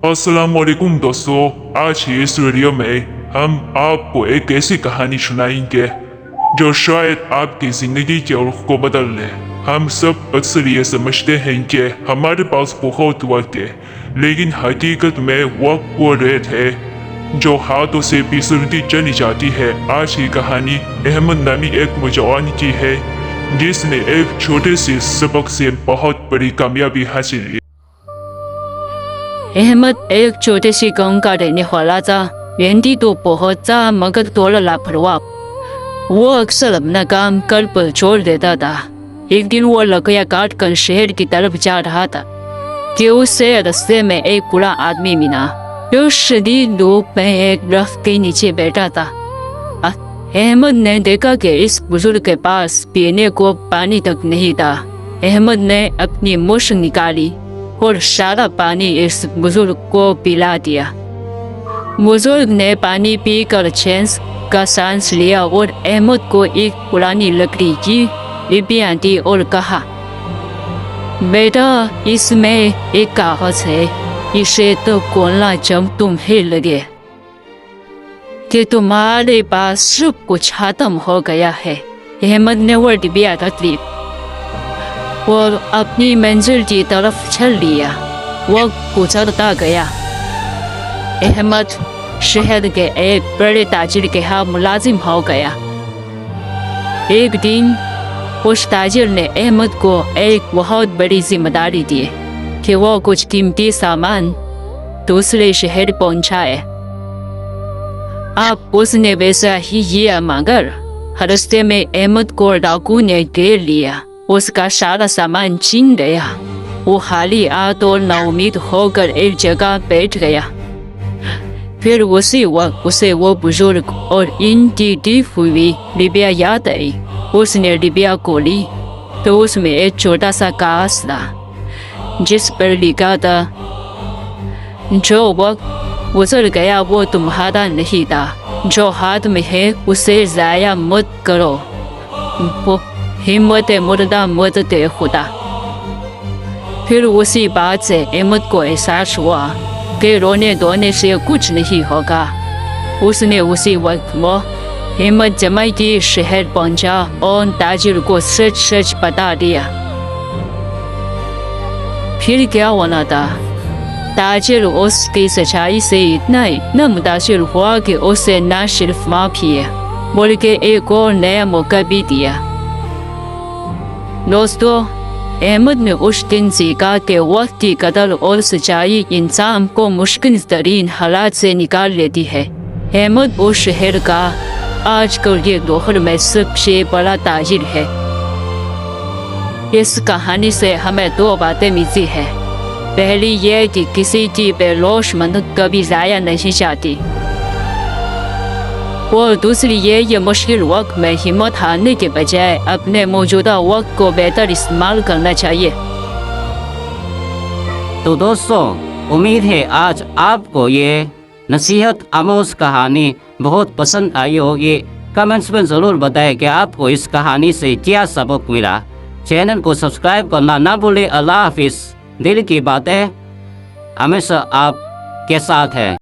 अस्सलाम वालेकुम दोस्तों, आज इस वीडियो में हम आपको एक ऐसी कहानी सुनाएंगे जो शायद आपकी जिंदगी के रुख को बदल दे। हम सब अक्सर ये समझते हैं कि हमारे पास बहुत वक्त है, लेकिन हकीकत में वक्त वो रेत है जो हाथों से फिसलती चली जाती है। आज की कहानी अहमद नामी एक नौजवान की है जिसने एक छोटे से सबक से बहुत बड़ी कामयाबी हासिल की। अहमद एक छोटे से गांव का रहने वाला था। मेहनती तो बहुत था मगर थोड़ा लापरवाह। वो अक्सर अपना काम कल पर छोड़ देता था। एक दिन वो लकड़ियाँ काट कर शहर की तरफ जा रहा था कि उससे रास्ते में एक बूढ़ा आदमी मिला जो शदीद धूप में एक दरख्त के नीचे बैठा था। अहमद ने देखा कि इस बुजुर्ग के पास पीने को पानी तक नहीं था। अहमद ने अपनी मुश्त निकाली और सारा पानी इस बुजुर्ग को पिला दिया। बुजुर्ग ने पानी पीकर चैन का सांस लिया और अहमद को एक पुरानी लकड़ी की डिब्बियां दी और कहा, बेटा, इसमें एक कागज है, इसे तो खोलना जब तुम्हें लगे कि तुम्हारे पास सब कुछ खत्म हो गया है। अहमद ने वो डिब्बियां रख ली और अपनी मंजिल की तरफ चल लिया। वो गुजरता गया। अहमद शहर के एक बड़े ताजिर के यहाँ मुलाजिम हो गया। एक दिन उस ताजिर ने अहमद को एक बहुत बड़ी जिम्मेदारी दी कि वो कुछ कीमती सामान दूसरे शहर पहुंचाए। अब उसने वैसा ही किया मगर रास्ते में अहमद को डाकू ने घेर लिया। उसका सारा सामान छीन गया। वो खाली हाथ और नाउमीद होकर एक जगह बैठ गया। फिर उसी वक्त उसे वो बुजुर्ग और इनकी दी हुई डिब्बियां याद आई। उसने डिब्बियां खोली तो उसमें एक छोटा सा कागज था जिस पर लिखा था, जो वक्त गुजर गया वो तुम्हारा नहीं था, जो हाथ में है उसे जाया मत करो, वो हिम्मत मुर्दा मदद खुदा। फिर उसी बात से अहमद को एहसास हुआ कि रोने धोने से कुछ नहीं होगा। उसने उसी वक्त वो हिम्मत जमाई की शहर पहुंचा और ताजिर को सच सच बता दिया। फिर क्या होना था? ताजिर उसकी सच्चाई से इतना मुतासिर हुआ कि उसे न सिर्फ माफी है बल्कि एक और नया मौका भी दिया। दोस्तों, अहमद ने उस दिन सीखा कि वक्त की कदर और सच्चाई इंसान को मुश्किल तरीन हालात से निकाल लेती है। अहमद उस शहर का आजकल के दौर में सबसे बड़ा ताजिर है। इस कहानी से हमें दो बातें मिलती है। पहली ये कि किसी की बेलौश मदद कभी ज़ाया नहीं जाती, और दूसरी ये मुश्किल वक्त में हिम्मत हारने के बजाय अपने मौजूदा वक्त को बेहतर इस्तेमाल करना चाहिए। तो दोस्तों, उम्मीद है आज आपको ये नसीहत आमोज कहानी बहुत पसंद आई होगी। कमेंट्स में ज़रूर बताएं कि आपको इस कहानी से क्या सबक मिला। चैनल को सब्सक्राइब करना ना भूलें। अल्लाह हाफिज़। दिल की बातें हमेशा आपके साथ है।